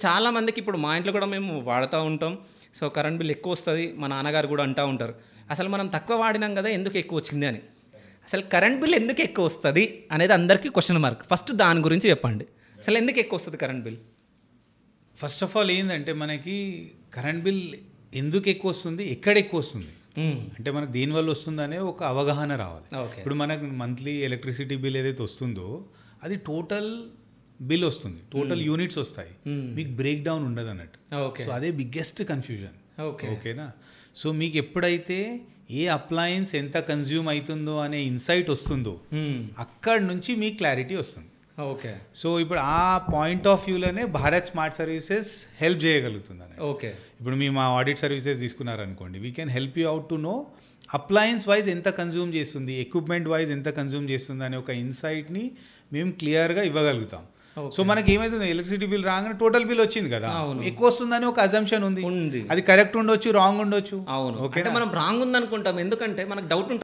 చాలా మందికి ఇప్పుడు మా ఇంట్లో కూడా మేము వాడుతూ ఉంటాం. సో, కరెంట్ బిల్ ఎక్కువొస్తది. మా నాన్నగారు గూడా అంటా ఉంటారు. అసలు మనం తక్కువ వాడినాం గదా! ఎందుకు ఎక్కువొచ్చింది అని. అసలు కరెంట్ బిల్ ఎందుకు ఎక్కువొస్తది అనేది అందరికీ క్వెషన్ మార్క్. ఫస్ట్ దాని గురించి చెప్పండి. అసలు ఎందుకు ఎక్కువొస్తది current bill? First of all ఏందంటే మనకి కరెంట్ బిల్ ఎందుకు ఎక్కువ వస్తుంది, ఎక్కడ ఎక్కువ వస్తుంది అంటే మనకు దేనివల్ల వస్తుందనే ఒక అవగాహన రావాలి. ఓకే. ఇప్పుడు మనకు మంత్లీ ఎలక్ట్రిసిటీ బిల్ ఏదైతే వస్తుందో అది టోటల్ బిల్ వస్తుంది, టోటల్ యూనిట్స్ వస్తాయి, మీకు బ్రేక్ డౌన్ ఉండదు అన్నట్టు. ఓకే. సో అదే బిగ్గెస్ట్ కన్ఫ్యూజన్. ఓకే. ఓకేనా. సో మీకు ఎప్పుడైతే ఏ అప్లయన్స్ ఎంత కన్జ్యూమ్ అవుతుందో అనే ఇన్సైట్ వస్తుందో అక్కడ నుంచి మీకు క్లారిటీ వస్తుంది. ఓకే. సో ఇప్పుడు ఆ పాయింట్ ఆఫ్ వ్యూలోనే భారత్ స్మార్ట్ సర్వీసెస్ హెల్ప్ చేయగలుగుతుంది అని. ఓకే. ఇప్పుడు మేము మా ఆడిట్ సర్వీసెస్ తీసుకున్నారనుకోండి, we can help you out to know appliance wise ఎంత కన్జ్యూమ్ చేస్తుంది, ఎక్విప్మెంట్ వైజ్ ఎంత కన్జ్యూమ్ చేస్తుంది అనే ఒక ఇన్సైట్ని మేము క్లియర్గా ఇవ్వగలుగుతాం. సో మనకి ఏమైతుంది, ఎలక్ట్రిసిటీ బిల్ రాగానే టోటల్ బిల్ వచ్చింది కదా, ఎక్కువ వస్తుందని ఒక అజంప్షన్ ఉంది. అది కరెక్ట్ ఉండొచ్చు, రాంగ్ ఉండొచ్చు. అవును. ఓకే. మనం రాంగ్ ఉందనుకుంటాం, ఎందుకంటే మనకు డౌట్ ఉంటుంది.